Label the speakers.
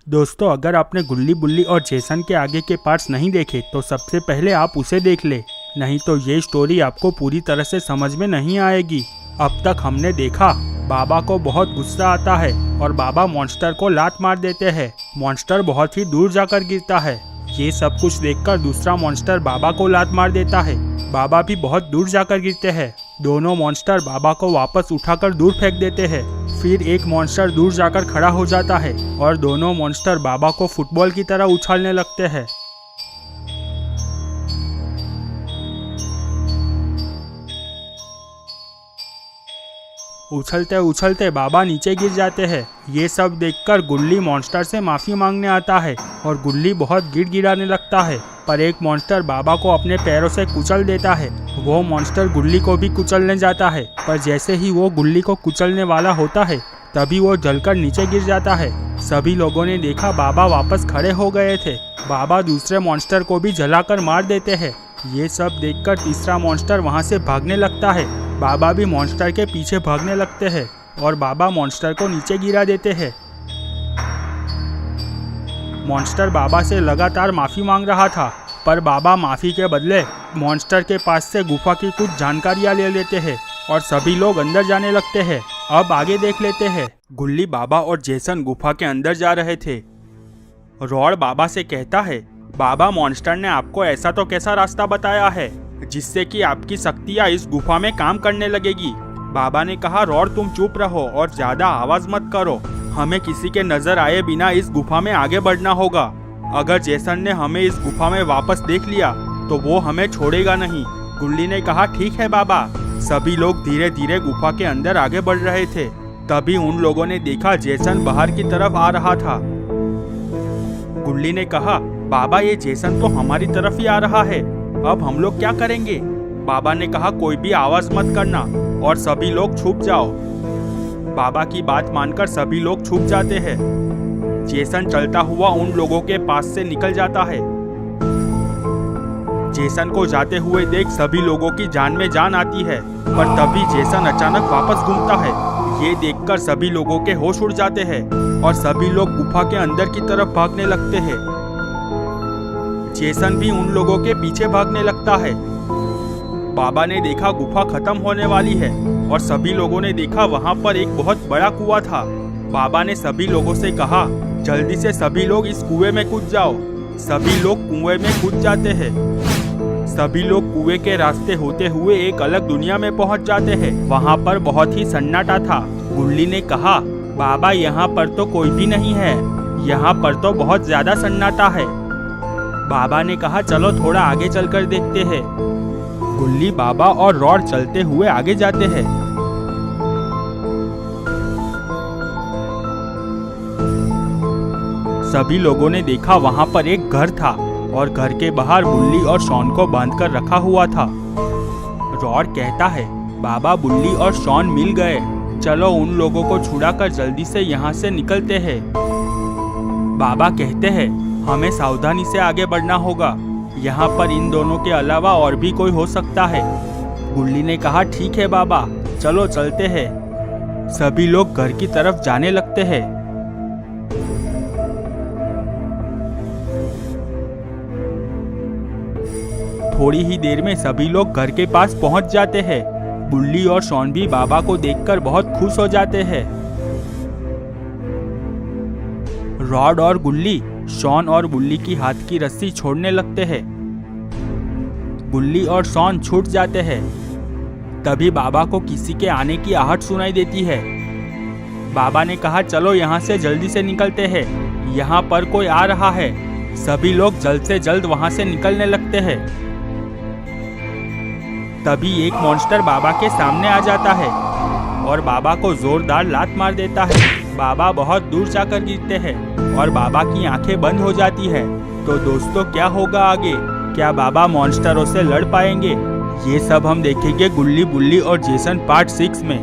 Speaker 1: दोस्तों, अगर आपने गुल्ली बुल्ली और जेसन के आगे के पार्ट्स नहीं देखे तो सबसे पहले आप उसे देख ले, नहीं तो ये स्टोरी आपको पूरी तरह से समझ में नहीं आएगी। अब तक हमने देखा बाबा को बहुत गुस्सा आता है और बाबा मॉन्स्टर को लात मार देते हैं। मॉन्स्टर बहुत ही दूर जाकर गिरता है। ये सब कुछ देखकर दूसरा मॉन्स्टर बाबा को लात मार देता है। बाबा भी बहुत दूर जाकर गिरते हैं। दोनों मॉन्स्टर बाबा को वापस उठाकर दूर फेंक देते हैं। फिर एक मॉन्स्टर दूर जाकर खड़ा हो जाता है और दोनों मॉन्स्टर बाबा को फुटबॉल की तरह उछालने लगते हैं। उछलते उछलते बाबा नीचे गिर जाते हैं। ये सब देखकर गुल्ली मॉन्स्टर से माफी मांगने आता है और गुल्ली बहुत गिड़गिड़ाने लगता है, पर एक मॉन्स्टर बाबा को अपने पैरों से कुचल देता है। वो मॉन्स्टर गुल्ली को भी कुचलने जाता है, पर जैसे ही वो गुल्ली को कुचलने वाला होता है तभी वो जलकर नीचे गिर जाता है। सभी लोगों ने देखा बाबा वापस खड़े हो गए थे। बाबा दूसरे मॉन्स्टर को भी जलाकर मार देते हैं। ये सब देखकर तीसरा मॉन्स्टर वहाँ से भागने लगता है। बाबा भी मॉन्स्टर के पीछे भागने लगते हैं और बाबा मॉन्स्टर को नीचे गिरा देते हैं। मॉन्स्टर बाबा से लगातार माफ़ी मांग रहा था, पर बाबा माफ़ी के बदले मॉन्स्टर के पास से गुफा की कुछ जानकारियां ले लेते हैं और सभी लोग अंदर जाने लगते हैं। अब आगे देख लेते हैं। गुल्ली, बाबा और जेसन गुफा के अंदर जा रहे थे। रॉड बाबा से कहता है, बाबा, मॉन्स्टर ने आपको ऐसा तो कैसा रास्ता बताया है जिससे कि आपकी शक्तियाँ इस गुफा में काम करने लगेगी। बाबा ने कहा, रॉड तुम चुप रहो और ज्यादा आवाज मत करो। हमें किसी के नजर आए बिना इस गुफा में आगे बढ़ना होगा। अगर जेसन ने हमें इस गुफा में वापस देख लिया तो वो हमें छोड़ेगा नहीं। गुल्ली ने कहा, ठीक है बाबा। सभी लोग धीरे धीरे गुफा के अंदर आगे बढ़ रहे थे। तभी उन लोगों ने देखा जेसन बाहर की तरफ आ रहा था। गुल्ली ने कहा, बाबा, ये जेसन तो हमारी तरफ ही आ रहा है। अब हम लोग क्या करेंगे? बाबा ने कहा, कोई भी आवाज मत करना और सभी लोग छुप जाओ। बाबा की बात मानकर सभी लोग छुप जाते हैं। जेसन चलता हुआ उन लोगों के पास से निकल जाता है। जेसन को जाते हुए देख सभी लोगों की जान में जान आती है, पर तभी जेसन अचानक वापस घूमता है। ये देखकर सभी लोगों के होश उड़ जाते हैं और सभी लोग गुफा के अंदर की तरफ भागने लगते हैं। जेसन भी उन लोगों के पीछे भागने लगता है। बाबा ने देखा गुफा खत्म होने वाली है और सभी लोगों ने देखा वहां पर एक बहुत बड़ा कुआं था। बाबा ने सभी लोगों से कहा, जल्दी से सभी लोग इस कुएं में कूद जाओ। सभी लोग कुएं में कूद जाते हैं। सभी लोग कुएं के रास्ते होते हुए एक अलग दुनिया में पहुंच जाते हैं। वहां पर बहुत ही सन्नाटा था। गुल्ली ने कहा, बाबा, यहाँ पर तो कोई भी नहीं है। यहाँ पर तो बहुत ज्यादा सन्नाटा है। बाबा ने कहा, चलो थोड़ा आगे चलकर देखते हैं। गुल्ली, बाबा और रॉड चलते हुए आगे जाते हैं। सभी लोगों ने देखा वहां पर एक घर था और घर के बाहर बुल्ली और शॉन को बांधकर रखा हुआ था। रॉड कहता है, बाबा, बुल्ली और शॉन मिल गए। चलो उन लोगों को छुड़ाकर जल्दी से यहाँ से निकलते हैं। बाबा कहते हैं, हमें सावधानी से आगे बढ़ना होगा। यहाँ पर इन दोनों के अलावा और भी कोई हो सकता है। गुल्ली ने कहा, ठीक है बाबा, चलो चलते हैं। सभी लोग घर की तरफ जाने लगते हैं। थोड़ी ही देर में सभी लोग घर के पास पहुंच जाते हैं। बुल्ली और शॉन भी बाबा को देखकर बहुत खुश हो जाते हैं। रॉड और गुल्ली शॉन और बुल्ली की हाथ की रस्सी छोड़ने लगते हैं। बुल्ली और शॉन छूट जाते हैं। तभी बाबा को किसी के आने की आहट सुनाई देती है। बाबा ने कहा, चलो यहाँ से जल्दी से निकलते हैं। यहाँ पर कोई आ रहा है। सभी लोग जल्द से जल्द वहाँ से निकलने लगते हैं। तभी एक मॉन्स्टर बाबा के सामने आ जाता है और बाबा को जोरदार लात मार देता है। बाबा बहुत दूर जाकर गिरते हैं और बाबा की आंखें बंद हो जाती है। तो दोस्तों, क्या होगा आगे? क्या बाबा मॉन्स्टरों से लड़ पाएंगे? ये सब हम देखेंगे गुल्ली बुल्ली और जेसन पार्ट 6 में।